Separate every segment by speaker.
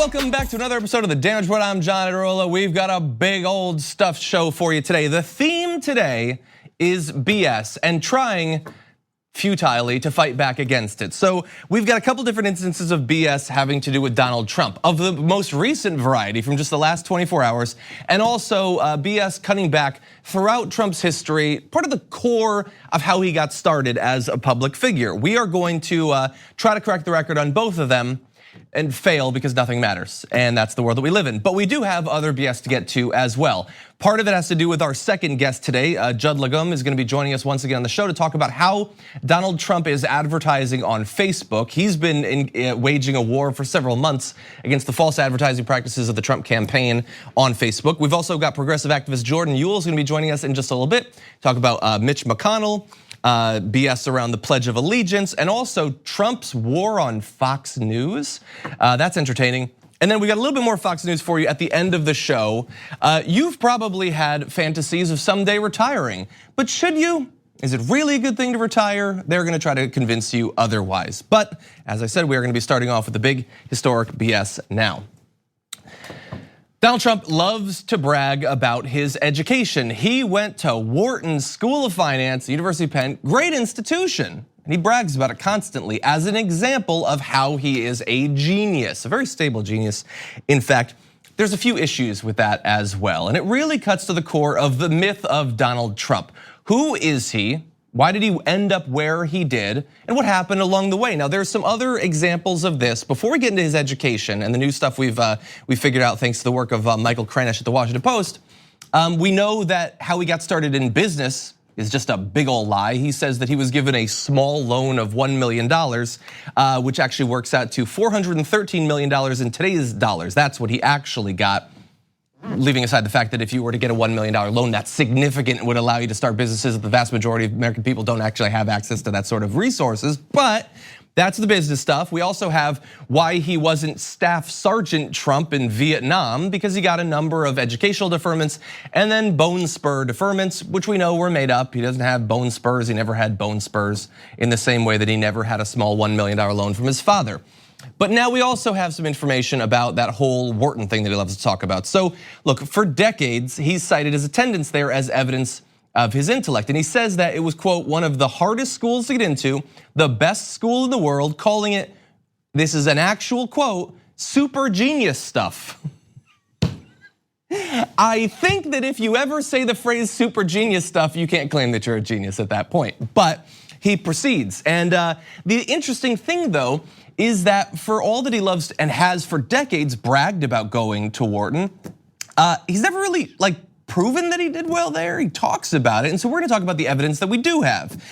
Speaker 1: Welcome back to another episode of The Damage Report. I'm John Aderola. We've got a big old stuffed show for you today. The theme today is BS and trying futilely to fight back against it. So we've got a couple different instances of BS having to do with Donald Trump, of the most recent variety from just the last 24 hours, and also BS cutting back throughout Trump's history, part of the core of how he got started as a public figure. We are going to try to correct the record on both of them and fail because nothing matters, and that's the world that we live in. But we do have other BS to get to as well. Part of it has to do with our second guest today. Judd Legum is gonna be joining us once again on the show to talk about how Donald Trump is advertising on Facebook. He's been waging a war for several months against the false advertising practices of the Trump campaign on Facebook. We've also got progressive activist Jordan Ewell is gonna be joining us in just a little bit, talk about Mitch McConnell, BS around the Pledge of Allegiance, and also Trump's war on Fox News. That's entertaining. And then we got a little bit more Fox News for you at the end of the show. You've probably had fantasies of someday retiring, but should you? Is it really a good thing to retire? They're gonna try to convince you otherwise. But as I said, we are gonna be starting off with the big historic BS now. Donald Trump loves to brag about his education. He went to Wharton School of Finance, University of Penn, great institution. And he brags about it constantly as an example of how he is a genius, a very stable genius. In fact, there's a few issues with that as well. And it really cuts to the core of the myth of Donald Trump. Who is he? Why did he end up where he did? And what happened along the way? Now there's some other examples of this. Before we get into his education and the new stuff we figured out thanks to the work of Michael Kranish at the Washington Post, we know that how he got started in business is just a big old lie. He says that he was given a small loan of $1 million, which actually works out to $413 million in today's dollars. That's what he actually got. Leaving aside the fact that if you were to get a $1 million loan, that's significant and would allow you to start businesses that the vast majority of American people don't actually have access to that sort of resources. But that's the business stuff. We also have why he wasn't Staff Sergeant Trump in Vietnam, because he got a number of educational deferments and then bone spur deferments, which we know were made up. He doesn't have bone spurs, he never had bone spurs, in the same way that he never had a small $1 million loan from his father. But now we also have some information about that whole Wharton thing that he loves to talk about. So look, for decades, he's cited his attendance there as evidence of his intellect. And he says that it was, quote, one of the hardest schools to get into, the best school in the world, calling it, this is an actual quote, super genius stuff. I think that if you ever say the phrase super genius stuff, you can't claim that you're a genius at that point. But he proceeds. And the interesting thing though, is that for all that he loves and has for decades bragged about going to Wharton, he's never really proven that he did well there. He talks about it, and so we're gonna talk about the evidence that we do have.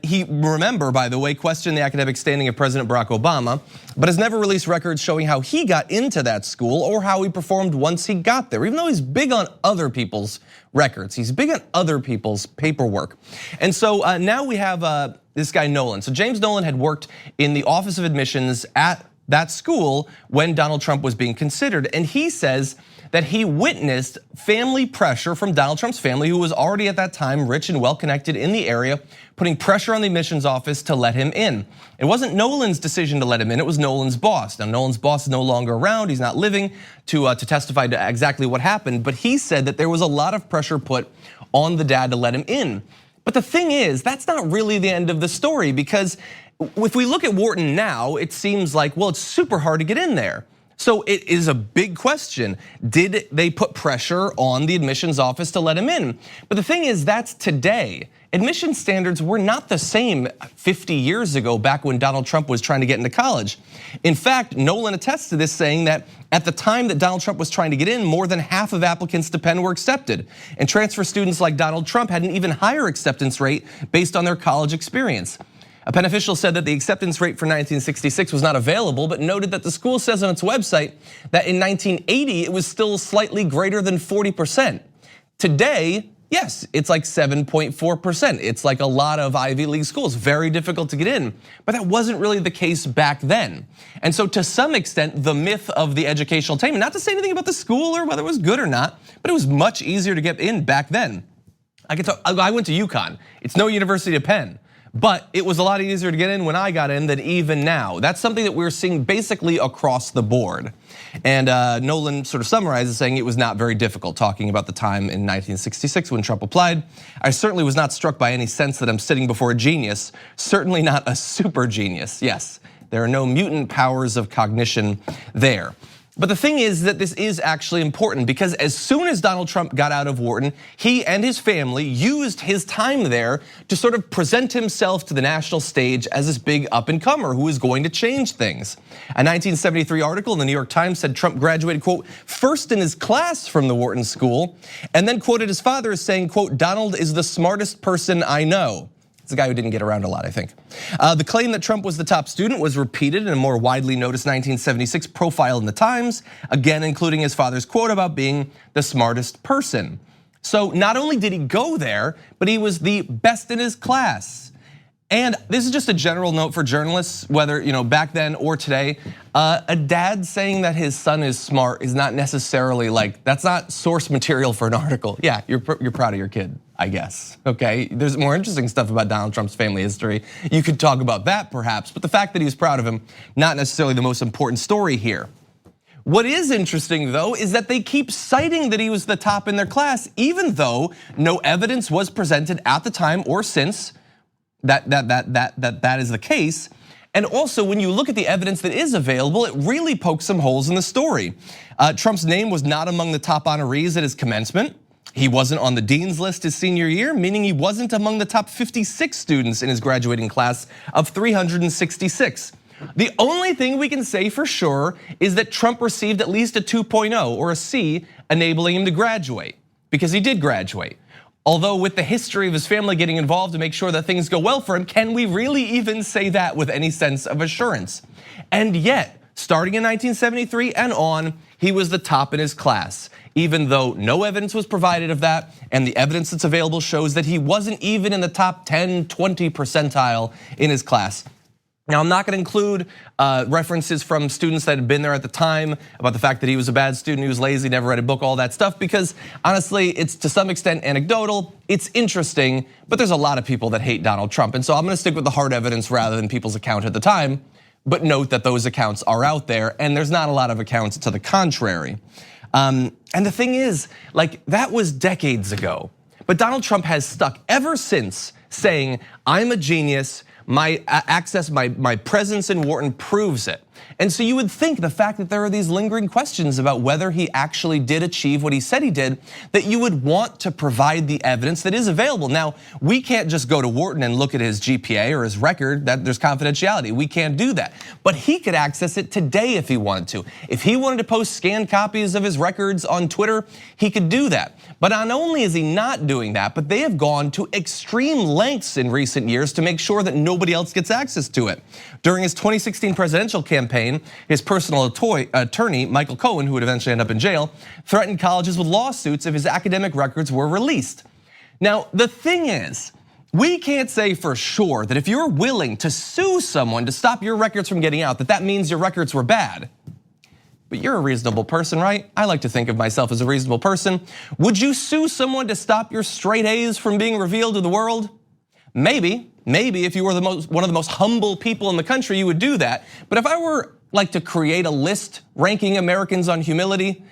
Speaker 1: He, remember, by the way, questioned the academic standing of President Barack Obama, but has never released records showing how he got into that school or how he performed once he got there, even though he's big on other people's records. He's big on other people's paperwork. And so now we have this guy Nolan. So James Nolan had worked in the Office of Admissions at that school when Donald Trump was being considered. And he says that he witnessed family pressure from Donald Trump's family, who was already at that time rich and well-connected in the area, putting pressure on the admissions office to let him in. It wasn't Nolan's decision to let him in, it was Nolan's boss. Now Nolan's boss is no longer around, he's not living to testify to exactly what happened, but he said that there was a lot of pressure put on the dad to let him in. But the thing is, that's not really the end of the story, because if we look at Wharton now, it seems like, well, it's super hard to get in there. So it is a big question. Did they put pressure on the admissions office to let him in? But the thing is, that's today. Admission standards were not the same 50 years ago, back when Donald Trump was trying to get into college. In fact, Nolan attests to this, saying that at the time that Donald Trump was trying to get in, more than half of applicants to Penn were accepted. And transfer students like Donald Trump had an even higher acceptance rate based on their college experience. A Penn official said that the acceptance rate for 1966 was not available, but noted that the school says on its website that in 1980 it was still slightly greater than 40%. Today, yes, it's like 7.4%. It's like a lot of Ivy League schools, very difficult to get in, but that wasn't really the case back then. And so to some extent, the myth of the educational attainment, not to say anything about the school or whether it was good or not, but it was much easier to get in back then. I went to UConn, it's no University of Penn. But it was a lot easier to get in when I got in than even now. That's something that we're seeing basically across the board. And Nolan sort of summarizes saying it was not very difficult, talking about the time in 1966 when Trump applied. I certainly was not struck by any sense that I'm sitting before a genius, certainly not a super genius. Yes, there are no mutant powers of cognition there. But the thing is that this is actually important because as soon as Donald Trump got out of Wharton, he and his family used his time there to sort of present himself to the national stage as this big up-and-comer who is going to change things. A 1973 article in the New York Times said Trump graduated, quote, first in his class from the Wharton school, and then quoted his father as saying, quote, Donald is the smartest person I know. It's a guy who didn't get around a lot, I think. The claim that Trump was the top student was repeated in a more widely noticed 1976 profile in the Times, again including his father's quote about being the smartest person. So not only did he go there, but he was the best in his class. And this is just a general note for journalists, whether back then or today. A dad saying that his son is smart is not necessarily that's not source material for an article. Yeah, you're proud of your kid, I guess, okay? There's more interesting stuff about Donald Trump's family history. You could talk about that perhaps, but the fact that he was proud of him, not necessarily the most important story here. What is interesting though is that they keep citing that he was the top in their class, even though no evidence was presented at the time or since that is the case. And also when you look at the evidence that is available, it really pokes some holes in the story. Trump's name was not among the top honorees at his commencement. He wasn't on the dean's list his senior year, meaning he wasn't among the top 56 students in his graduating class of 366. The only thing we can say for sure is that Trump received at least a 2.0 or a C, enabling him to graduate, because he did graduate. Although with the history of his family getting involved to make sure that things go well for him, can we really even say that with any sense of assurance? And yet, starting in 1973 and on, he was the top in his class, even though no evidence was provided of that, and the evidence that's available shows that he wasn't even in the top 10, 20 percentile in his class. Now, I'm not gonna include references from students that had been there at the time about the fact that he was a bad student, he was lazy, never read a book, all that stuff, because honestly, it's to some extent anecdotal, it's interesting, but there's a lot of people that hate Donald Trump. And so I'm gonna stick with the hard evidence rather than people's account at the time, but note that those accounts are out there and there's not a lot of accounts to the contrary. And the thing is, that was decades ago, but Donald Trump has stuck ever since saying, I'm a genius, my access, my presence in Wharton proves it. And so you would think the fact that there are these lingering questions about whether he actually did achieve what he said he did, that you would want to provide the evidence that is available. Now, we can't just go to Wharton and look at his GPA or his record, that there's confidentiality, we can't do that. But he could access it today if he wanted to. If he wanted to post scanned copies of his records on Twitter, he could do that. But not only is he not doing that, but they have gone to extreme lengths in recent years to make sure that nobody else gets access to it. During his 2016 presidential campaign, his personal attorney, Michael Cohen, who would eventually end up in jail, threatened colleges with lawsuits if his academic records were released. Now, the thing is, we can't say for sure that if you're willing to sue someone to stop your records from getting out, that means your records were bad. But you're a reasonable person, right? I like to think of myself as a reasonable person. Would you sue someone to stop your straight A's from being revealed to the world? Maybe if you were one of the most humble people in the country, you would do that. But if I were to create a list ranking Americans on humility,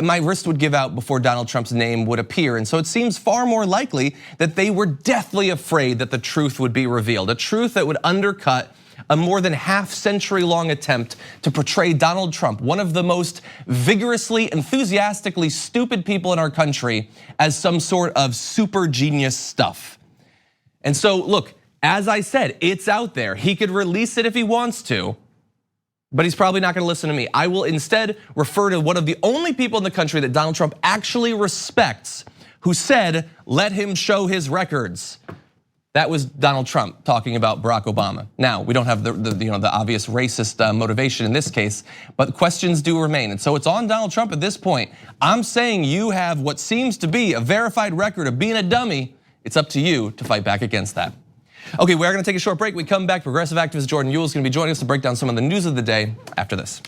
Speaker 1: my wrist would give out before Donald Trump's name would appear. And so it seems far more likely that they were deathly afraid that the truth would be revealed, a truth that would undercut a more than half-century long attempt to portray Donald Trump, one of the most vigorously, enthusiastically stupid people in our country, as some sort of super genius stuff. And so look, as I said, it's out there. He could release it if he wants to, but he's probably not gonna listen to me. I will instead refer to one of the only people in the country that Donald Trump actually respects, who said, let him show his records. That was Donald Trump talking about Barack Obama. Now, we don't have the obvious racist motivation in this case, but questions do remain. And so it's on Donald Trump at this point. I'm saying you have what seems to be a verified record of being a dummy. It's up to you to fight back against that. Okay, we're gonna take a short break. We come back, progressive activist Jordan Ewell is gonna be joining us to break down some of the news of the day after this.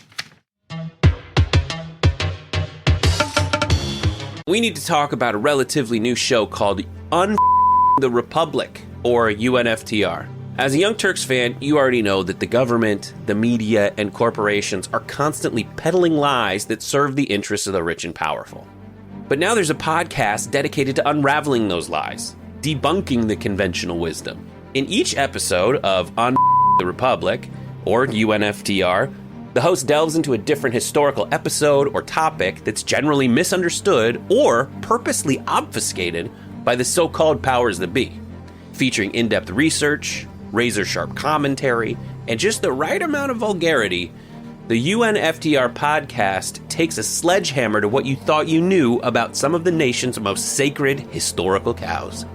Speaker 2: We need to talk about a relatively new show called the Republic. or UNFTR? As a Young Turks fan, you already know that the government, the media, and corporations are constantly peddling lies that serve the interests of the rich and powerful. But now there's a podcast dedicated to unraveling those lies, debunking the conventional wisdom. In each episode of On the Republic, or UNFTR, the host delves into a different historical episode or topic that's generally misunderstood or purposely obfuscated by the so-called powers that be, featuring in-depth research, razor-sharp commentary, and just the right amount of vulgarity. The UNFTR podcast takes a sledgehammer to what you thought you knew about some of the nation's most sacred historical cows.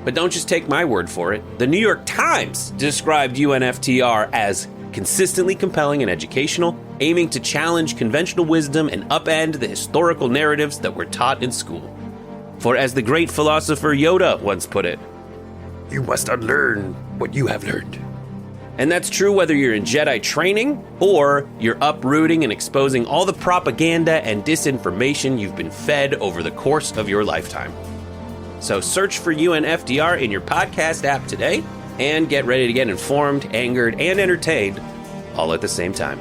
Speaker 2: But don't just take my word for it. The New York Times described UNFTR as consistently compelling and educational, aiming to challenge conventional wisdom and upend the historical narratives that were taught in school. For as the great philosopher Yoda once put it, "You must unlearn what you have learned." And that's true whether you're in Jedi training or you're uprooting and exposing all the propaganda and disinformation you've been fed over the course of your lifetime. So search for UNFTR in your podcast app today and get ready to get informed, angered, and entertained all at the same time.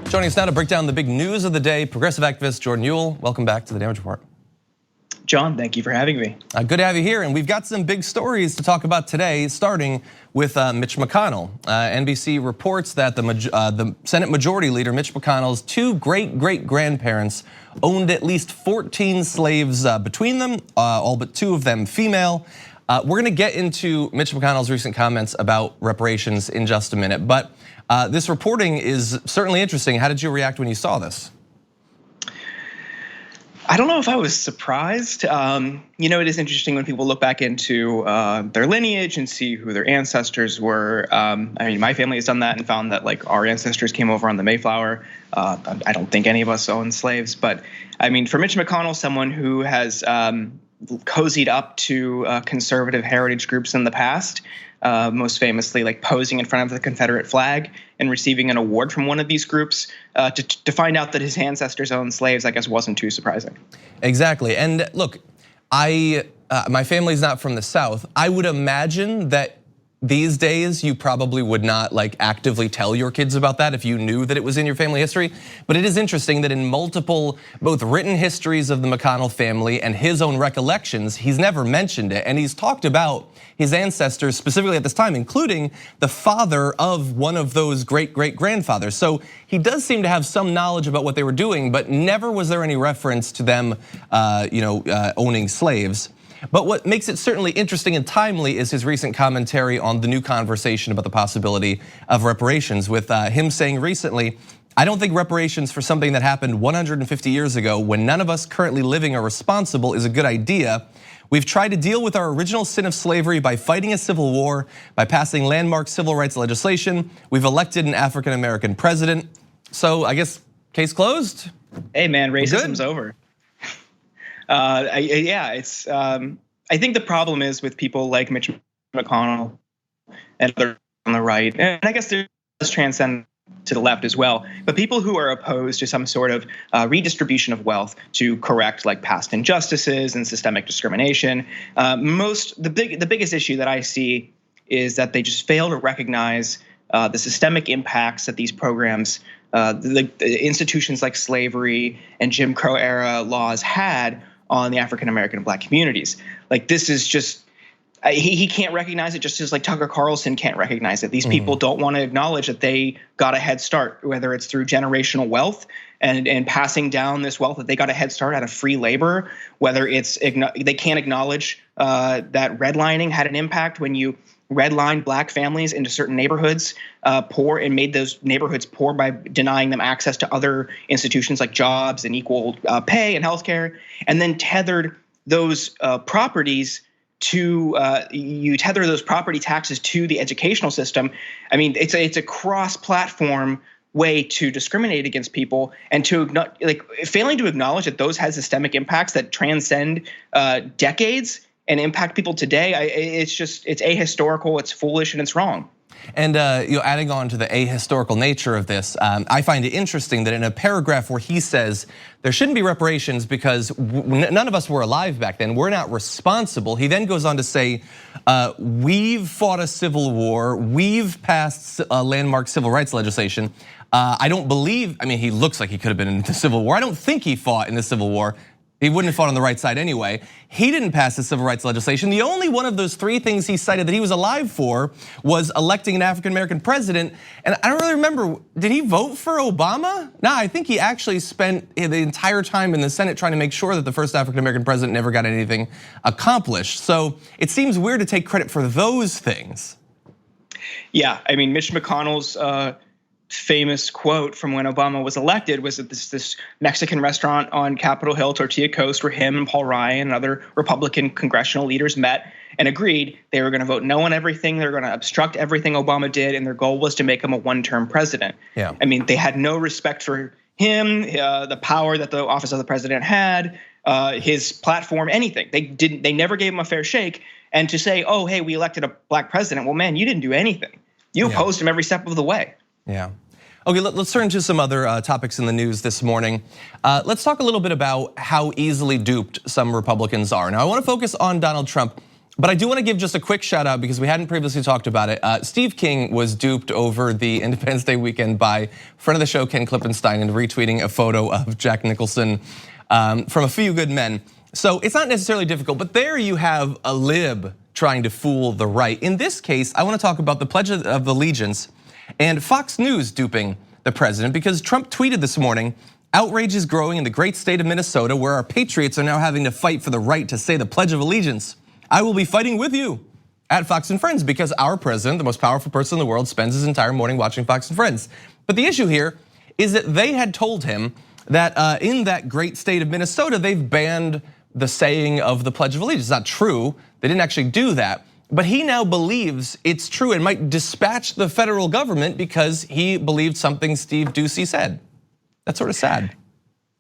Speaker 1: Joining us now to break down the big news of the day, progressive activist Jordan Ewell. Welcome back to the Damage Report.
Speaker 3: John, thank you for having me.
Speaker 1: Good to have you here, and we've got some big stories to talk about today, starting with Mitch McConnell. NBC reports that the Senate Majority Leader, Mitch McConnell's two great-great-grandparents owned at least 14 slaves between them, all but 2 of them female. We're gonna get into Mitch McConnell's recent comments about reparations in just a minute, but this reporting is certainly interesting. How did you react when you saw this?
Speaker 3: I don't know if I was surprised. It is interesting when people look back into their lineage and see who their ancestors were. My family has done that and found that like our ancestors came over on the Mayflower. I don't think any of us owned slaves, but I mean, for Mitch McConnell, someone who has cozied up to conservative heritage groups in the past, most famously like posing in front of the Confederate flag and receiving an award from one of these groups, to find out that his ancestors owned slaves, I guess wasn't too surprising.
Speaker 1: Exactly, and look, my family's not from the South. I would imagine that these days you probably would not like actively tell your kids about that if you knew that it was in your family history. But it is interesting that in multiple, both written histories of the McConnell family and his own recollections, he's never mentioned it. And he's talked about his ancestors specifically at this time, including the father of one of those great-great-grandfathers. So he does seem to have some knowledge about what they were doing, but never was there any reference to them owning slaves. But what makes it certainly interesting and timely is his recent commentary on the new conversation about the possibility of reparations, with him saying recently, "I don't think reparations for something that happened 150 years ago when none of us currently living are responsible is a good idea. We've tried to deal with our original sin of slavery by fighting a civil war, by passing landmark civil rights legislation. We've elected an African-American president." So I guess case closed?
Speaker 3: Hey man, racism's over. I think the problem is with people like Mitch McConnell and others on the right, and I guess there's transcend to the left as well, but people who are opposed to some sort of redistribution of wealth to correct like past injustices and systemic discrimination. The biggest issue that I see is that they just fail to recognize the systemic impacts that these programs, the institutions like slavery and Jim Crow era laws had on the African American and Black communities. Like this is just, he can't recognize it, just as like Tucker Carlson can't recognize it. These people don't want to acknowledge that they got a head start, whether it's through generational wealth and passing down this wealth, that they got a head start out of free labor, whether it's, they can't acknowledge that redlining had an impact when you redlined Black families into certain neighborhoods poor and made those neighborhoods poor by denying them access to other institutions like jobs and equal pay and healthcare, and then tethered those properties to you tether those property taxes to the educational system. I mean, it's a cross-platform way to discriminate against people, and to failing to acknowledge that those has systemic impacts that transcend decades and impact people today. It's ahistorical, it's foolish, and it's wrong.
Speaker 1: And adding on to the ahistorical nature of this, I find it interesting that in a paragraph where he says there shouldn't be reparations because none of us were alive back then, we're not responsible. He then goes on to say, we've fought a civil war, we've passed a landmark civil rights legislation. I don't believe, he looks like he could have been in the Civil War. I don't think he fought in the Civil War. He wouldn't have fought on the right side anyway. He didn't pass the civil rights legislation. The only one of those three things he cited that he was alive for was electing an African-American president. And I don't really remember, did he vote for Obama? No, I think he actually spent the entire time in the Senate trying to make sure that the first African-American president never got anything accomplished. So it seems weird to take credit for those things.
Speaker 3: Yeah, Mitch McConnell's famous quote from when Obama was elected was that this Mexican restaurant on Capitol Hill, Tortilla Coast, where him and Paul Ryan and other Republican congressional leaders met and agreed they were going to vote no on everything. They were going to obstruct everything Obama did, and their goal was to make him a one-term president.
Speaker 1: Yeah.
Speaker 3: They had no respect for him, the power that the office of the president had, his platform, anything. They never gave him a fair shake. And to say, oh, hey, we elected a black president. Well, man, you didn't do anything. You opposed him every step of the way.
Speaker 1: Yeah. Okay, let's turn to some other topics in the news this morning. Let's talk a little bit about how easily duped some Republicans are. Now, I want to focus on Donald Trump, but I do want to give just a quick shout out because we hadn't previously talked about it. Steve King was duped over the Independence Day weekend by friend of the show, Ken Klippenstein, and retweeting a photo of Jack Nicholson from A Few Good Men. So it's not necessarily difficult, but there you have a lib trying to fool the right. In this case, I want to talk about the Pledge of Allegiance and Fox News duping the president because Trump tweeted this morning, outrage is growing in the great state of Minnesota where our patriots are now having to fight for the right to say the Pledge of Allegiance. I will be fighting with you at Fox and Friends because our president, the most powerful person in the world, spends his entire morning watching Fox and Friends. But the issue here is that they had told him that in that great state of Minnesota, they've banned the saying of the Pledge of Allegiance. It's not true, they didn't actually do that. But he now believes it's true and might dispatch the federal government because he believed something Steve Doocy said. That's sort of sad.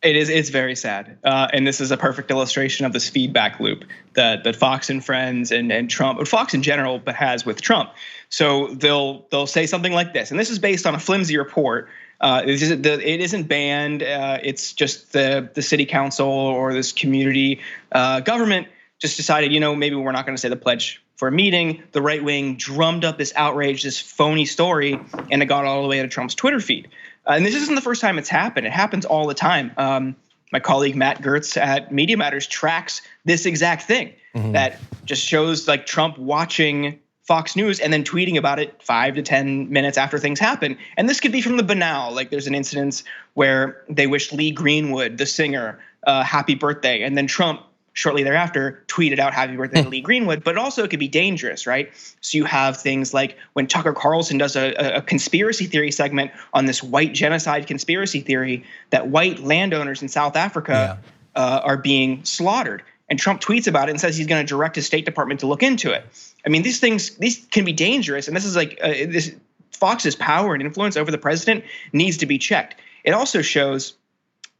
Speaker 3: It's very sad. And this is a perfect illustration of this feedback loop that Fox and Friends and Trump, or Fox in general, but has with Trump. So they'll say something like this, and this is based on a flimsy report. It isn't banned. It's just the city council or this community government just decided, maybe we're not going to say the pledge for a meeting. The right wing drummed up this outrage, this phony story, and it got all the way to Trump's Twitter feed. And this isn't the first time it's happened. It happens all the time. My colleague Matt Gertz at Media Matters tracks this exact thing that just shows like Trump watching Fox News and then tweeting about it 5 to 10 minutes after things happen. And this could be from the banal, like there's an incident where they wished Lee Greenwood, the singer, happy birthday, and then Trump shortly thereafter tweeted out happy birthday to Lee Greenwood, but also it could be dangerous, right? So you have things like when Tucker Carlson does a conspiracy theory segment on this white genocide conspiracy theory that white landowners in South Africa are being slaughtered. And Trump tweets about it and says he's going to direct his State Department to look into it. These can be dangerous. And this is like this Fox's power and influence over the president needs to be checked. It also shows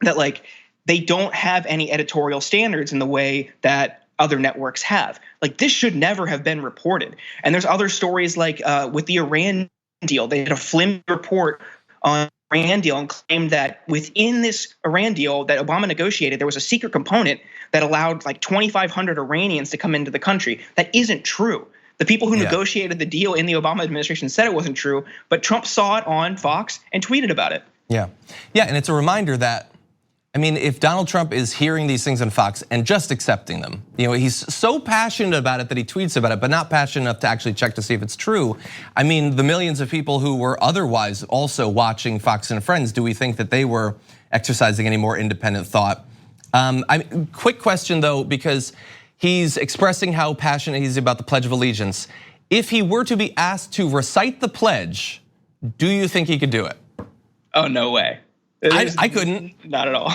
Speaker 3: that like they don't have any editorial standards in the way that other networks have. Like this should never have been reported. And there's other stories like with the Iran deal. They had a flimsy report on Iran deal and claimed that within this Iran deal that Obama negotiated, there was a secret component that allowed like 2,500 Iranians to come into the country. That isn't true. The people who negotiated the deal in the Obama administration said it wasn't true, but Trump saw it on Fox and tweeted about it.
Speaker 1: Yeah, and it's a reminder that, if Donald Trump is hearing these things on Fox and just accepting them, he's so passionate about it that he tweets about it, but not passionate enough to actually check to see if it's true. The millions of people who were otherwise also watching Fox and Friends, do we think that they were exercising any more independent thought? Quick question though, because he's expressing how passionate he's about the Pledge of Allegiance. If he were to be asked to recite the pledge, do you think he could do it?
Speaker 3: Oh, no way.
Speaker 1: I couldn't.
Speaker 3: Not at all.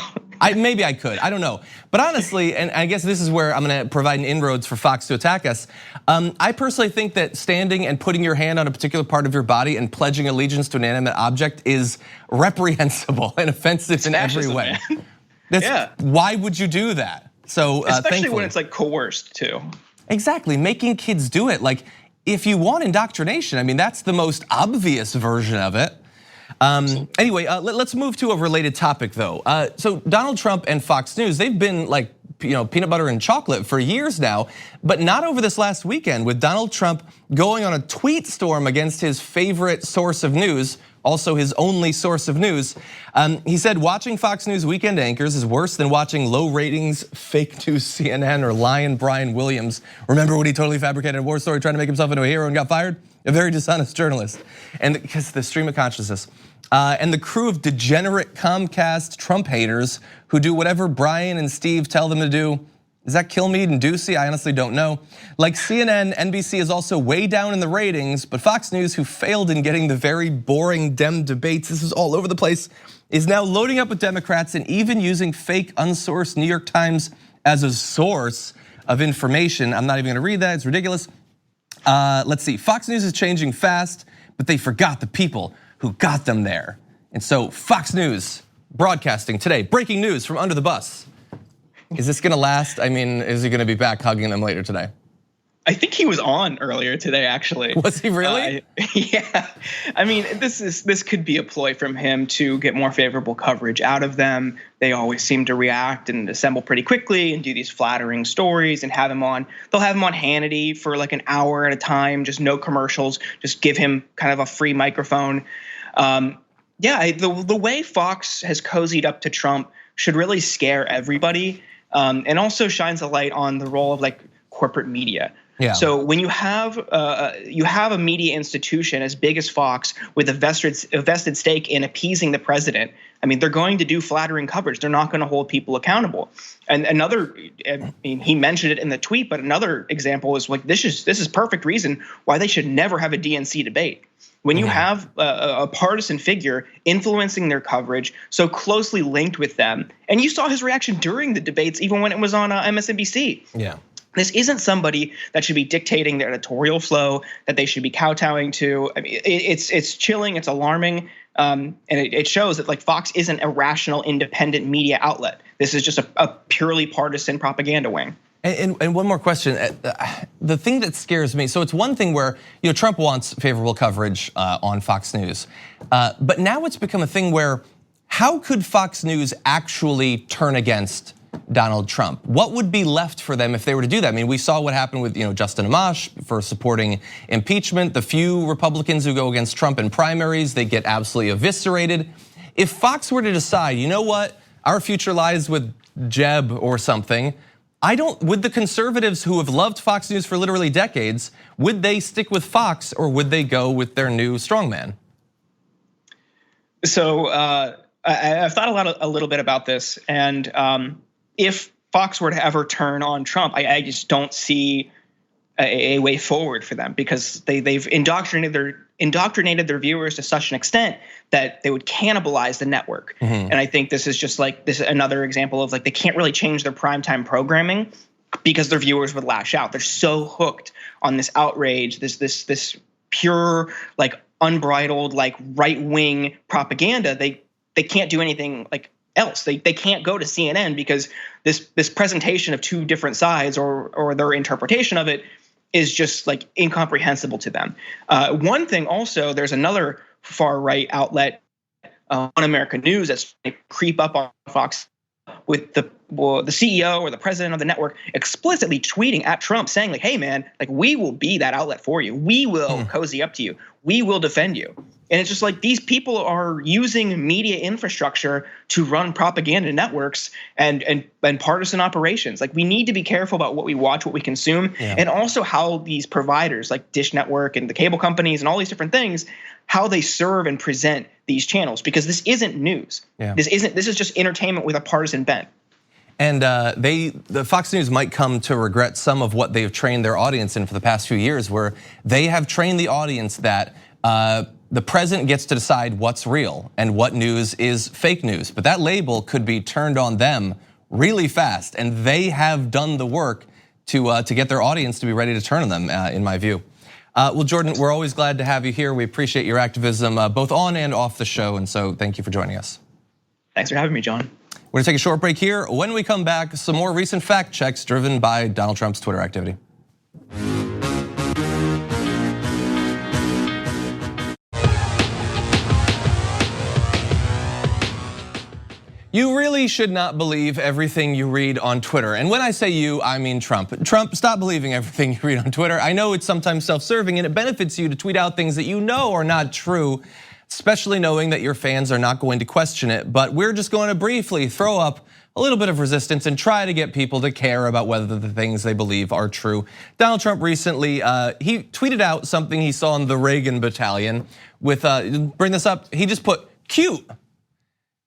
Speaker 1: Maybe I could, I don't know. But honestly, and I guess this is where I'm gonna provide an inroads for Fox to attack us. I personally think that standing and putting your hand on a particular part of your body and pledging allegiance to an inanimate object is reprehensible and offensive in every way. Why would you do that? So
Speaker 3: especially when it's like coerced too.
Speaker 1: Exactly, making kids do it. Like if you want indoctrination, I mean, that's the most obvious version of it. Anyway, let's move to a related topic though. So Donald Trump and Fox News, they've been like, peanut butter and chocolate for years now, but not over this last weekend with Donald Trump going on a tweet storm against his favorite source of news, also his only source of news. He said watching Fox News weekend anchors is worse than watching low ratings, fake news CNN or lying Brian Williams. Remember when he totally fabricated a war story trying to make himself into a hero and got fired? A very dishonest journalist. And because the stream of consciousness. And the crew of degenerate Comcast Trump haters who do whatever Brian and Steve tell them to do. Is that Kilmeade and Ducey? I honestly don't know. Like CNN, NBC is also way down in the ratings, but Fox News, who failed in getting the very boring Dem debates, this is all over the place, is now loading up with Democrats and even using fake unsourced New York Times as a source of information. I'm not even gonna read that, it's ridiculous. Let's see, Fox News is changing fast, but they forgot the people who got them there. And so Fox News broadcasting today, breaking news from under the bus. Is this gonna last? I mean, is he gonna be back hugging them later today?
Speaker 3: I think he was on earlier today, actually.
Speaker 1: Was he really?
Speaker 3: Yeah. I mean, this could be a ploy from him to get more favorable coverage out of them. They always seem to react and assemble pretty quickly and do these flattering stories and have him on. They'll have him on Hannity for like an hour at a time, just no commercials, just give him kind of a free microphone. Yeah, the way Fox has cozied up to Trump should really scare everybody, and also shines a light on the role of like corporate media. Yeah. So when you have a media institution as big as Fox with a vested stake in appeasing the president, I mean, they're going to do flattering coverage. They're not going to hold people accountable. And another, I mean, he mentioned it in the tweet, but another example is like this is perfect reason why they should never have a DNC debate. When you have a partisan figure influencing their coverage, so closely linked with them, and you saw his reaction during the debates, even when it was on MSNBC. Yeah. This isn't somebody that should be dictating their editorial flow, that they should be kowtowing to. I mean, it's chilling, it's alarming, and it shows that like Fox isn't a rational, independent media outlet. This is just a purely partisan propaganda wing.
Speaker 1: And one more question, the thing that scares me, so it's one thing where Trump wants favorable coverage on Fox News, but now it's become a thing where how could Fox News actually turn against Donald Trump? What would be left for them if they were to do that? I mean, we saw what happened with Justin Amash for supporting impeachment. The few Republicans who go against Trump in primaries, they get absolutely eviscerated. If Fox were to decide, you know what, our future lies with Jeb or something, would the conservatives who have loved Fox News for literally decades, would they stick with Fox or would they go with their new strongman?
Speaker 3: So I've thought a little bit about this, and if Fox were to ever turn on Trump, I just don't see a way forward for them because they've indoctrinated their viewers to such an extent that they would cannibalize the network. And I think this is just like another example of like they can't really change their primetime programming because their viewers would lash out. They're so hooked on this outrage, this pure like unbridled like right-wing propaganda. They can't do anything like else. They can't go to CNN because this presentation of two different sides or their interpretation of it is just like incomprehensible to them. One thing also, there's another far right outlet on American News that's creep up on Fox with the CEO or the president of the network explicitly tweeting at Trump saying like, hey man, like we will be that outlet for you. We will cozy up to you. We will defend you. And it's just like these people are using media infrastructure to run propaganda networks and partisan operations. Like we need to be careful about what we watch, what we consume, and also how these providers like Dish Network and the cable companies and all these different things, how they serve and present these channels, because this isn't news. This is just entertainment with a partisan bent.
Speaker 1: And the Fox News might come to regret some of what they've trained their audience in for the past few years, where they have trained the audience that the president gets to decide what's real and what news is fake news. But that label could be turned on them really fast, and they have done the work to get their audience to be ready to turn on them, in my view. Well, Jordan, we're always glad to have you here. We appreciate your activism, both on and off the show, and so thank you for joining us.
Speaker 3: Thanks for having me, John.
Speaker 1: We're gonna take a short break here. When we come back, some more recent fact checks driven by Donald Trump's Twitter activity. You really should not believe everything you read on Twitter. And when I say you, I mean Trump. Trump, stop believing everything you read on Twitter. I know it's sometimes self-serving and it benefits you to tweet out things that you know are not true, especially knowing that your fans are not going to question it. But we're just going to briefly throw up a little bit of resistance and try to get people to care about whether the things they believe are true. Donald Trump recently, he tweeted out something he saw in the Reagan battalion with, bring this up, he just put cute.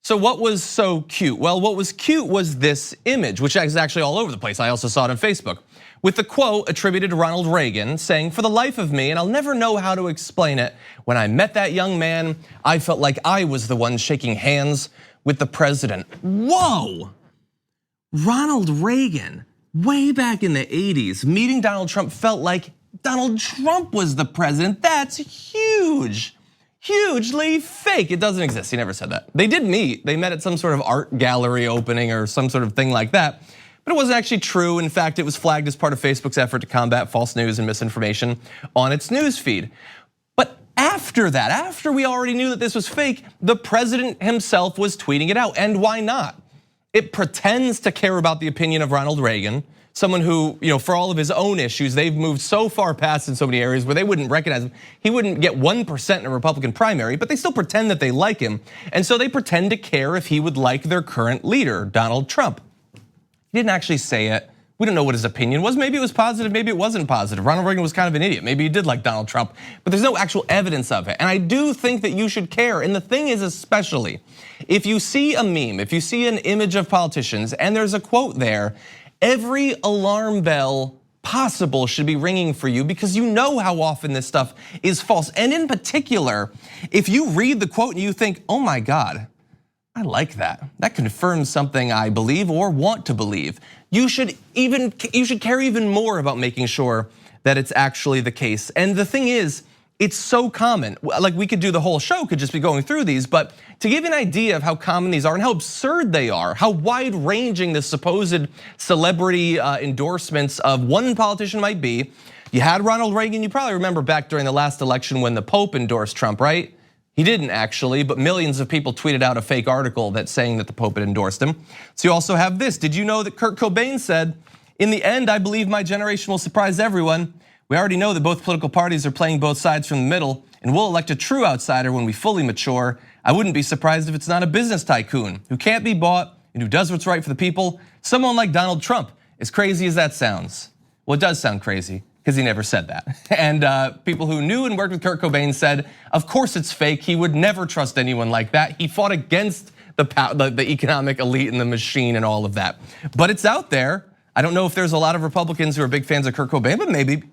Speaker 1: So what was so cute? Well, what was cute was this image, which is actually all over the place. I also saw it on Facebook, with the quote attributed to Ronald Reagan saying, "For the life of me, and I'll never know how to explain it, when I met that young man, I felt like I was the one shaking hands with the president." Whoa, Ronald Reagan, way back in the 80s, meeting Donald Trump felt like Donald Trump was the president. That's huge. Hugely fake. It doesn't exist. He never said that. They did meet. They met at some sort of art gallery opening or some sort of thing like that. But it wasn't actually true. In fact, it was flagged as part of Facebook's effort to combat false news and misinformation on its news feed. But after that, after we already knew that this was fake, the president himself was tweeting it out. And why not? It pretends to care about the opinion of Ronald Reagan, someone who, for all of his own issues, they've moved so far past in so many areas where they wouldn't recognize him. He wouldn't get 1% in a Republican primary, but they still pretend that they like him. And so they pretend to care if he would like their current leader, Donald Trump. He didn't actually say it. We don't know what his opinion was. Maybe it was positive, maybe it wasn't positive. Ronald Reagan was kind of an idiot. Maybe he did like Donald Trump, but there's no actual evidence of it. And I do think that you should care. And the thing is, especially, if you see a meme, if you see an image of politicians and there's a quote there, every alarm bell possible should be ringing for you because you know how often this stuff is false. And in particular, if you read the quote and you think, oh my God, I like that. That confirms something I believe or want to believe. You should care even more about making sure that it's actually the case. And the thing is, it's so common. Like we could do the whole show, could just be going through these, but to give you an idea of how common these are and how absurd they are, how wide ranging the supposed celebrity endorsements of one politician might be. You had Ronald Reagan, you probably remember back during the last election when the Pope endorsed Trump, right? He didn't actually, but millions of people tweeted out a fake article that's saying that the Pope had endorsed him. So you also have this. Did you know that Kurt Cobain said, "In the end, I believe my generation will surprise everyone. We already know that both political parties are playing both sides from the middle, and we'll elect a true outsider when we fully mature. I wouldn't be surprised if it's not a business tycoon who can't be bought and who does what's right for the people. Someone like Donald Trump, as crazy as that sounds." Well, it does sound crazy, because he never said that. And people who knew and worked with Kurt Cobain said, of course it's fake. He would never trust anyone like that. He fought against the economic elite and the machine and all of that. But it's out there. I don't know if there's a lot of Republicans who are big fans of Kurt Cobain, but maybe.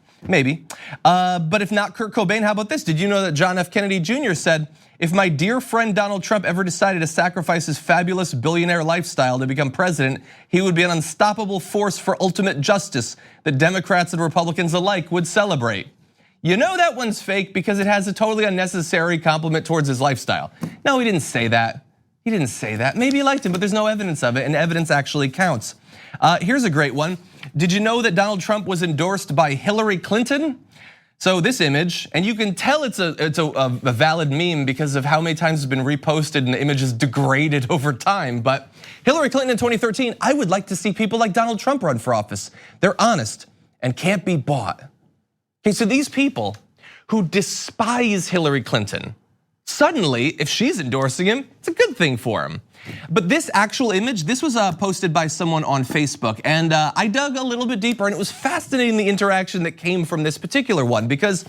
Speaker 1: But if not Kurt Cobain, how about this? Did you know that John F. Kennedy Jr. said, "If my dear friend Donald Trump ever decided to sacrifice his fabulous billionaire lifestyle to become president, he would be an unstoppable force for ultimate justice that Democrats and Republicans alike would celebrate." You know that one's fake because it has a totally unnecessary compliment towards his lifestyle. No, he didn't say that. He didn't say that. Maybe he liked him, but there's no evidence of it, and evidence actually counts. Here's a great one. Did you know that Donald Trump was endorsed by Hillary Clinton? So this image, and you can tell it's a valid meme because of how many times it's been reposted and the image is degraded over time. But Hillary Clinton in 2013, I would like to see people like Donald Trump run for office. They're honest and can't be bought. Okay, so these people who despise Hillary Clinton, suddenly, if she's endorsing him, it's a good thing for him. But this actual image, this was posted by someone on Facebook, and I dug a little bit deeper, and it was fascinating the interaction that came from this particular one, because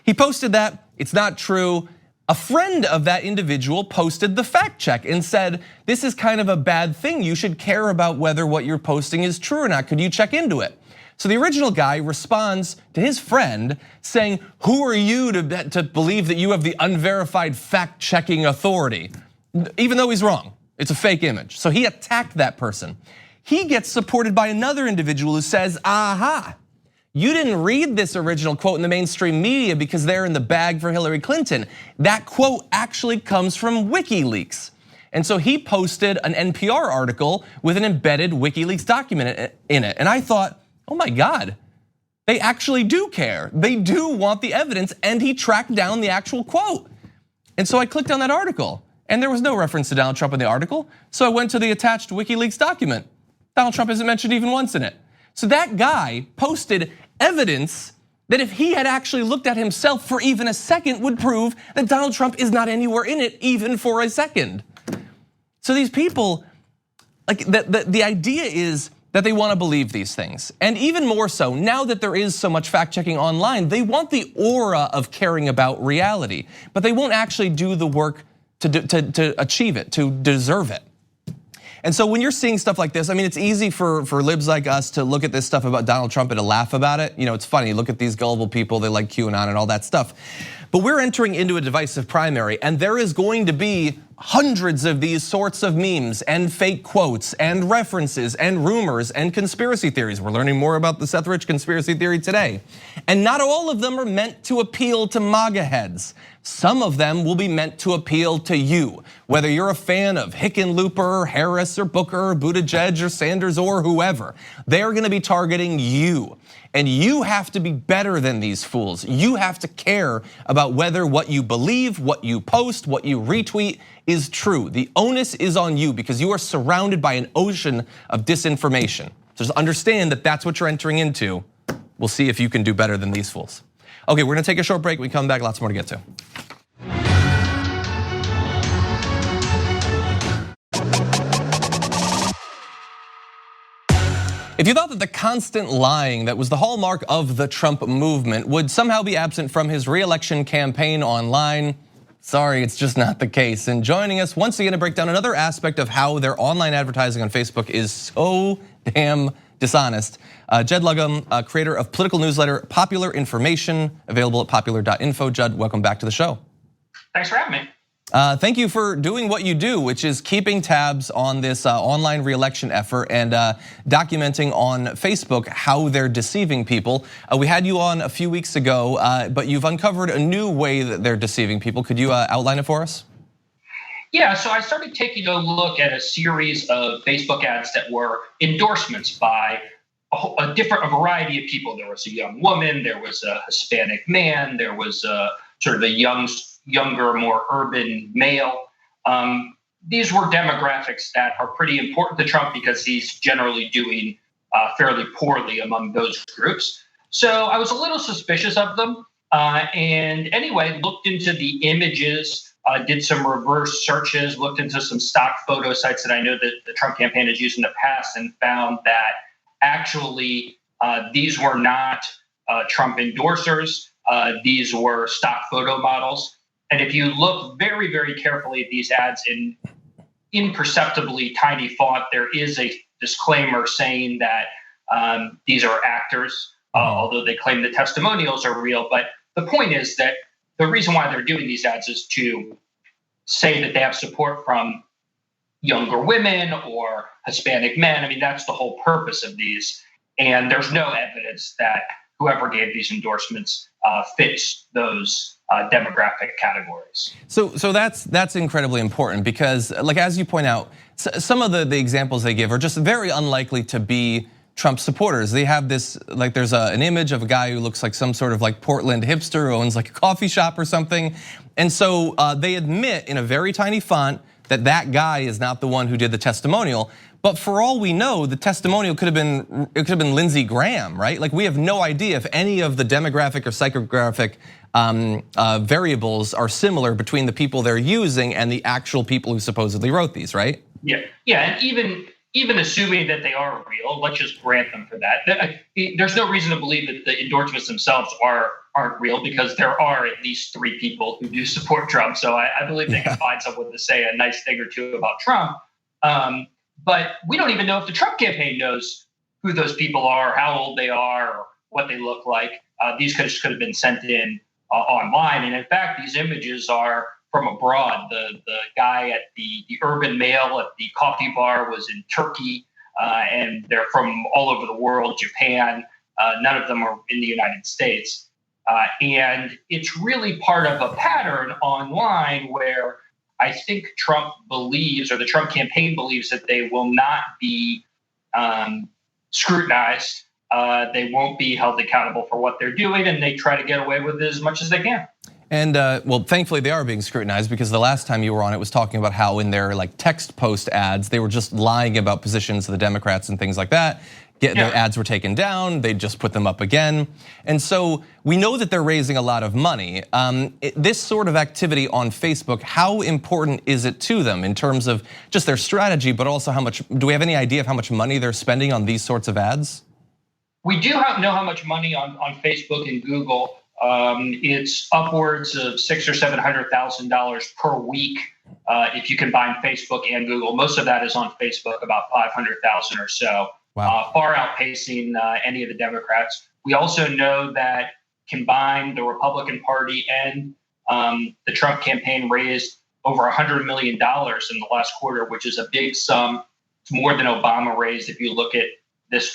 Speaker 1: he posted that it's not true. A friend of that individual posted the fact check and said, this is kind of a bad thing. You should care about whether what you're posting is true or not. Could you check into it? So the original guy responds to his friend saying, who are you to believe that you have the unverified fact checking authority? Even though he's wrong. It's a fake image. So he attacked that person. He gets supported by another individual who says, aha, you didn't read this original quote in the mainstream media because they're in the bag for Hillary Clinton. That quote actually comes from WikiLeaks. And so he posted an NPR article with an embedded WikiLeaks document in it. And I thought, oh my God, they actually do care. They do want the evidence, and he tracked down the actual quote. And so I clicked on that article. And there was no reference to Donald Trump in the article. So I went to the attached WikiLeaks document. Donald Trump isn't mentioned even once in it. So that guy posted evidence that if he had actually looked at himself for even a second would prove that Donald Trump is not anywhere in it even for a second. So these people, like the idea is that they want to believe these things. And even more so, now that there is so much fact checking online, they want the aura of caring about reality, but they won't actually do the work to achieve it, to deserve it. And so when you're seeing stuff like this, I mean, it's easy for libs like us to look at this stuff about Donald Trump and to laugh about it. You know, it's funny, look at these gullible people, they like QAnon and all that stuff. But we're entering into a divisive primary, and there is going to be hundreds of these sorts of memes and fake quotes and references and rumors and conspiracy theories. We're learning more about the Seth Rich conspiracy theory today. And not all of them are meant to appeal to MAGA heads. Some of them will be meant to appeal to you, whether you're a fan of Hickenlooper, Harris, or Booker, or Buttigieg, or Sanders, or whoever. They're gonna be targeting you. And you have to be better than these fools. You have to care about whether what you believe, what you post, what you retweet is true. The onus is on you because you are surrounded by an ocean of disinformation. So just understand that that's what you're entering into. We'll see if you can do better than these fools. Okay, we're gonna take a short break. We come back, lots more to get to. If you thought that the constant lying that was the hallmark of the Trump movement would somehow be absent from his re-election campaign online, sorry, it's just not the case. And joining us once again to break down another aspect of how their online advertising on Facebook is so damn dishonest. Judd Legum, creator of political newsletter Popular Information, available at popular.info. Judd, welcome back to the show.
Speaker 4: Thanks for having me.
Speaker 1: Thank you for doing what you do, which is keeping tabs on this online re-election effort and documenting on Facebook how they're deceiving people. We had you on a few weeks ago, but you've uncovered a new way that they're deceiving people. Could you outline it for us?
Speaker 4: Yeah, so I started taking a look at a series of Facebook ads that were endorsements by a variety of people. There was a young woman, there was a Hispanic man, there was sort of a younger, more urban male. These were demographics that are pretty important to Trump because he's generally doing fairly poorly among those groups. So I was a little suspicious of them. And anyway, looked into the images, did some reverse searches, looked into some stock photo sites that I know that the Trump campaign has used in the past, and found that actually these were not Trump endorsers. These were stock photo models. And if you look very, very carefully at these ads in imperceptibly tiny font, there is a disclaimer saying that these are actors, although they claim the testimonials are real. But the point is that the reason why they're doing these ads is to say that they have support from younger women or Hispanic men. I mean, that's the whole purpose of these. And there's no evidence that whoever gave these endorsements fits those demographic categories.
Speaker 1: So that's incredibly important because, like as you point out, some of the examples they give are just very unlikely to be Trump supporters. They have this, like there's an image of a guy who looks like some sort of like Portland hipster who owns like a coffee shop or something. And so they admit in a very tiny font that that guy is not the one who did the testimonial. But for all we know, the testimonial could have been Lindsey Graham, right? Like we have no idea if any of the demographic or psychographic variables are similar between the people they're using and the actual people who supposedly wrote these, right?
Speaker 4: Yeah, and even assuming that they are real, let's just grant them for that. There's no reason to believe that the endorsements themselves aren't real because there are at least 3 people who do support Trump. So I believe they can find someone to say a nice thing or two about Trump. But we don't even know if the Trump campaign knows who those people are, how old they are, or what they look like. These could have been sent in online. And in fact, these images are from abroad. The guy at the urban male at the coffee bar was in Turkey, and they're from all over the world, Japan. None of them are in the United States. And it's really part of a pattern online where I think Trump believes, or the Trump campaign believes, that they will not be scrutinized. They won't be held accountable for what they're doing, and they try to get away with it as much as they can.
Speaker 1: And well, thankfully they are being scrutinized, because the last time you were on, it was talking about how in their like text post ads, they were just lying about positions of the Democrats and things like that. Their ads were taken down, they just put them up again. And so we know that they're raising a lot of money. This sort of activity on Facebook, how important is it to them in terms of just their strategy, but also how much, do we have any idea of how much money they're spending on these sorts of ads?
Speaker 4: We do know how much money on Facebook and Google. It's upwards of $600,000 or $700,000 per week if you combine Facebook and Google. Most of that is on Facebook, about 500,000 or so. Wow. Far outpacing any of the Democrats. We also know that combined, the Republican Party and the Trump campaign raised over $100 million in the last quarter, which is a big sum. It's more than Obama raised if you look at this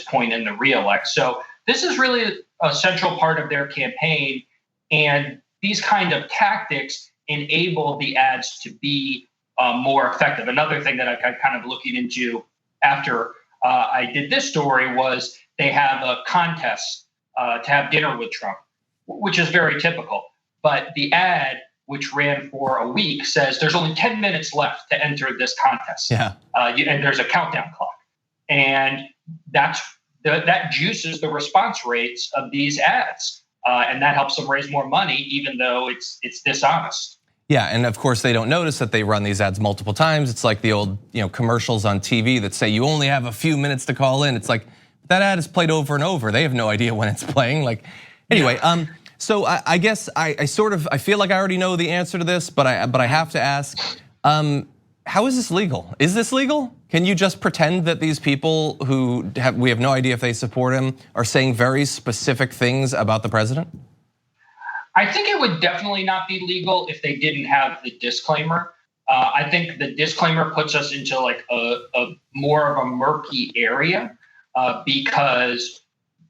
Speaker 4: point in the re-elect. So this is really a central part of their campaign, and these kind of tactics enable the ads to be more effective. Another thing that I kind of looking into after I did this story was they have a contest to have dinner with Trump, which is very typical. But the ad, which ran for a week, says there's only 10 minutes left to enter this contest. Yeah. And there's a countdown clock. And that juices the response rates of these ads. And that helps them raise more money, even though it's dishonest.
Speaker 1: Yeah, and of course they don't notice that they run these ads multiple times. It's like the old, commercials on TV that say you only have a few minutes to call in. It's like that ad is played over and over. They have no idea when it's playing. Anyway, so I guess I feel like I already know the answer to this, but I have to ask, how is this legal? Is this legal? Can you just pretend that these people who we have no idea if they support him are saying very specific things about the president?
Speaker 4: I think it would definitely not be legal if they didn't have the disclaimer. I think the disclaimer puts us into like a more of a murky area because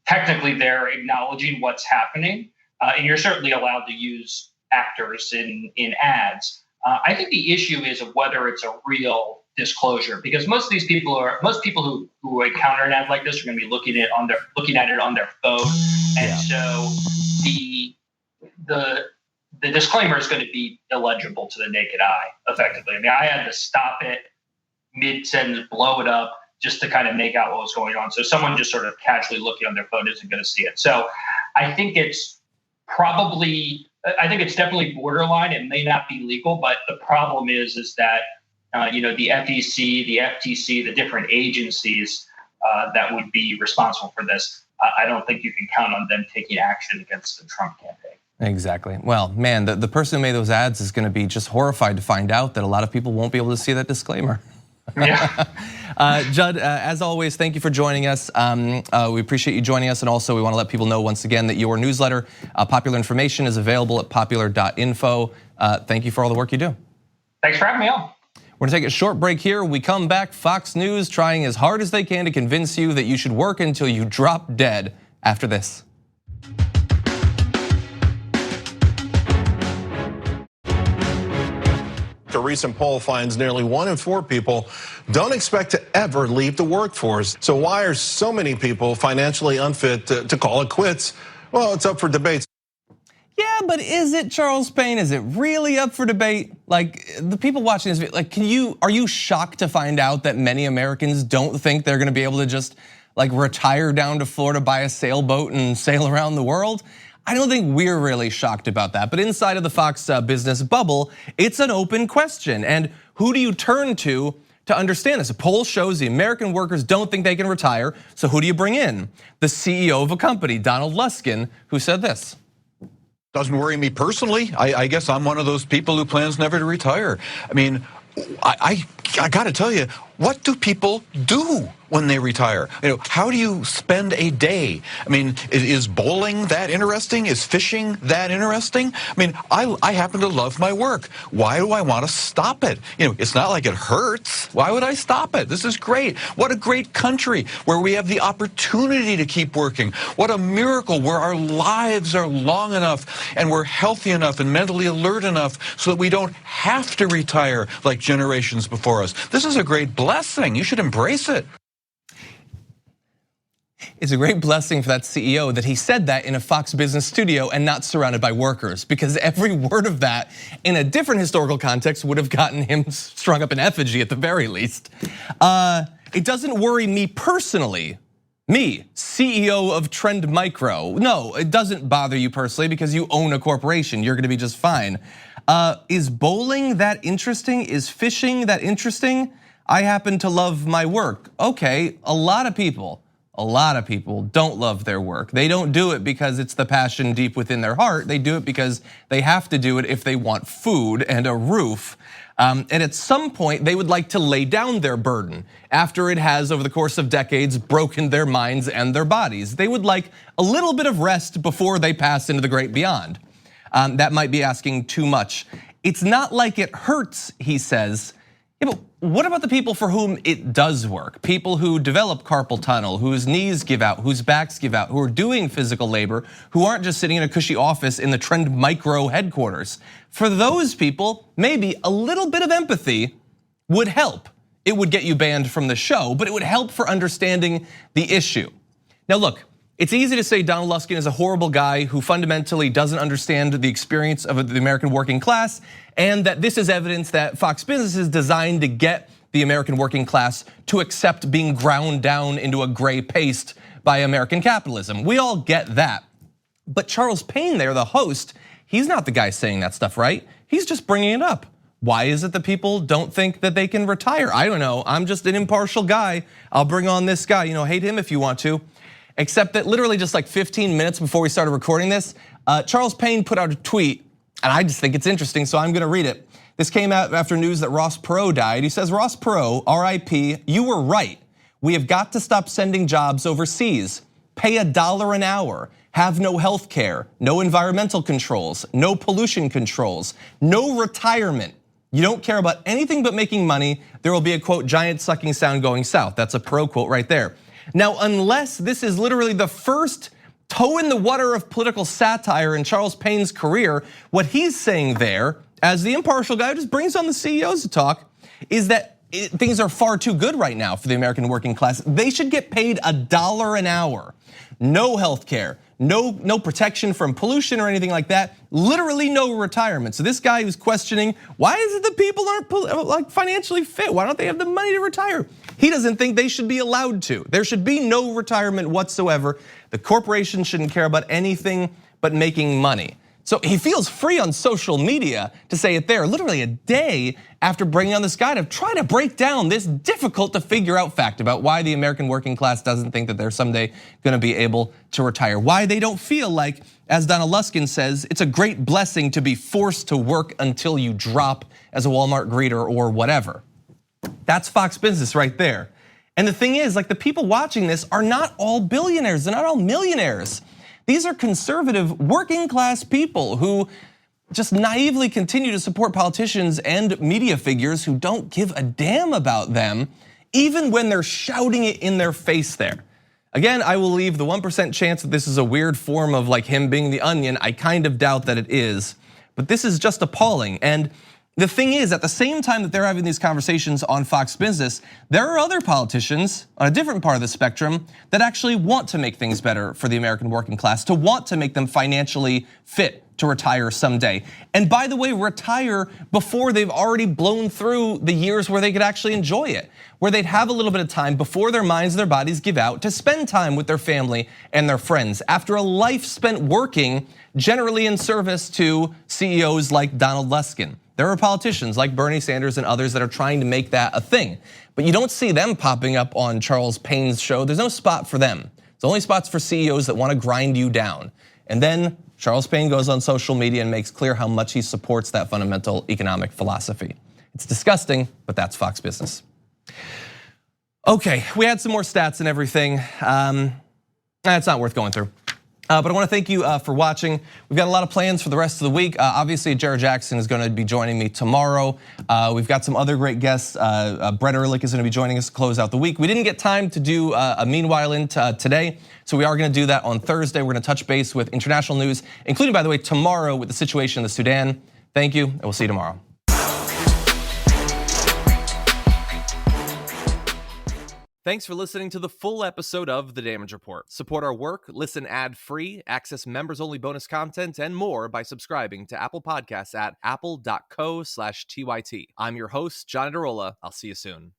Speaker 4: technically they're acknowledging what's happening, and you're certainly allowed to use actors in ads. I think the issue is of whether it's a real disclosure, because most people who encounter an ad like this are going to be looking at it on their phone, and so the disclaimer is going to be illegible to the naked eye, effectively. I mean, I had to stop it mid-sentence, blow it up, just to kind of make out what was going on. So someone just sort of casually looking on their phone isn't going to see it. So I think it's definitely borderline. It may not be legal, but the problem is that the FEC, the FTC, the different agencies that would be responsible for this, I don't think you can count on them taking action against the Trump campaign.
Speaker 1: Exactly. Well, man, the person who made those ads is going to be just horrified to find out that a lot of people won't be able to see that disclaimer.
Speaker 4: Yeah.
Speaker 1: Judd, as always, thank you for joining us. We appreciate you joining us, and also we want to let people know once again that your newsletter, Popular Information, is available at popular.info. Thank you for all the work you do.
Speaker 4: Thanks for having me on.
Speaker 1: We're gonna take a short break here. When we come back, Fox News trying as hard as they can to convince you that you should work until you drop dead after this.
Speaker 5: A recent poll finds nearly 1 in 4 people don't expect to ever leave the workforce. So why are so many people financially unfit to call it quits? Well, it's up for debate.
Speaker 1: Yeah, but is it, Charles Payne? Is it really up for debate? Like, the people watching this, like, are you shocked to find out that many Americans don't think they're gonna be able to just like retire down to Florida, buy a sailboat and sail around the world? I don't think we're really shocked about that, but inside of the Fox business bubble, it's an open question. And who do you turn to understand this? A poll shows the American workers don't think they can retire, so who do you bring in? The CEO of a company, Donald Luskin, who said this.
Speaker 6: Doesn't worry me personally. I guess I'm one of those people who plans never to retire. I mean, I got to tell you, what do people do when they retire? How do you spend a day? I mean, is bowling that interesting? Is fishing that interesting? I mean, I happen to love my work. Why do I want to stop it? It's not like it hurts. Why would I stop it? This is great. What a great country where we have the opportunity to keep working. What a miracle where our lives are long enough and we're healthy enough and mentally alert enough so that we don't have to retire like generations before us. This is a great blessing. You should embrace it.
Speaker 1: it's a great blessing for that CEO that he said that in a Fox Business studio and not surrounded by workers, because every word of that in a different historical context would have gotten him strung up in effigy at the very least. It doesn't worry me personally. Me, CEO of Trend Micro. No, it doesn't bother you personally because you own a corporation. You're gonna be just fine. Is bowling that interesting? Is fishing that interesting? I happen to love my work. Okay, a lot of people don't love their work. They don't do it because it's the passion deep within their heart. They do it because they have to do it if they want food and a roof. And at some point, they would like to lay down their burden after it has, over the course of decades, broken their minds and their bodies. They would like a little bit of rest before they pass into the great beyond. That might be asking too much. It's not like it hurts, he says. Yeah, but what about the people for whom it does work? People who develop carpal tunnel, whose knees give out, whose backs give out, who are doing physical labor, who aren't just sitting in a cushy office in the Trend Micro headquarters. For those people, maybe a little bit of empathy would help. It would get you banned from the show, but it would help for understanding the issue. Now look, it's easy to say Donald Luskin is a horrible guy who fundamentally doesn't understand the experience of the American working class, and that this is evidence that Fox Business is designed to get the American working class to accept being ground down into a gray paste by American capitalism. We all get that. But Charles Payne there, the host, he's not the guy saying that stuff, right? He's just bringing it up. Why is it that people don't think that they can retire? I don't know, I'm just an impartial guy. I'll bring on this guy, hate him if you want to. Except that literally just like 15 minutes before we started recording this, Charles Payne put out a tweet, and I just think it's interesting, so I'm gonna read it. This came out after news that Ross Perot died. He says, Ross Perot, RIP, you were right. We have got to stop sending jobs overseas. Pay $1 an hour, have no health care, no environmental controls, no pollution controls, no retirement. You don't care about anything but making money. There will be a quote, giant sucking sound going south. That's a Perot quote right there. Now, unless this is literally the first toe in the water of political satire in Charles Payne's career, what he's saying there, as the impartial guy who just brings on the CEOs to talk, is that things are far too good right now for the American working class. They should get paid $1 an hour. No health care, no protection from pollution or anything like that. Literally no retirement. So this guy who's questioning, why is it that people aren't like financially fit? Why don't they have the money to retire? He doesn't think they should be allowed to. There should be no retirement whatsoever. The corporation shouldn't care about anything but making money. So he feels free on social media to say it there, literally a day after bringing on this guy to try to break down this difficult to figure out fact about why the American working class doesn't think that they're someday gonna be able to retire. Why they don't feel like, as Donald Luskin says, it's a great blessing to be forced to work until you drop as a Walmart greeter or whatever. That's Fox Business right there. And the thing is, like the people watching this are not all billionaires, they're not all millionaires. These are conservative working class people who just naively continue to support politicians and media figures who don't give a damn about them, even when they're shouting it in their face there. Again, I will leave the 1% chance that this is a weird form of like him being the onion. I kind of doubt that it is, but this is just appalling. And the thing is, at the same time that they're having these conversations on Fox Business, there are other politicians on a different part of the spectrum that actually want to make things better for the American working class, to want to make them financially fit to retire someday. And by the way, retire before they've already blown through the years where they could actually enjoy it, where they'd have a little bit of time before their minds and their bodies give out to spend time with their family and their friends after a life spent working generally in service to CEOs like Donald Luskin. There are politicians like Bernie Sanders and others that are trying to make that a thing, but you don't see them popping up on Charles Payne's show. There's no spot for them. It's only spots for CEOs that want to grind you down. And then Charles Payne goes on social media and makes clear how much he supports that fundamental economic philosophy. It's disgusting, but that's Fox Business. Okay, we had some more stats and everything. It's not worth going through. But I want to thank you for watching. We've got a lot of plans for the rest of the week. Obviously, Jared Jackson is going to be joining me tomorrow. We've got some other great guests. Brett Ehrlich is going to be joining us to close out the week. We didn't get time to do a Meanwhile today, so we are going to do that on Thursday. We're going to touch base with international news, including, by the way, tomorrow with the situation in the Sudan. Thank you, and we'll see you tomorrow. Thanks for listening to the full episode of The Damage Report. Support our work, listen ad-free, access members-only bonus content, and more by subscribing to Apple Podcasts at apple.co/TYT. I'm your host, John Adarola. I'll see you soon.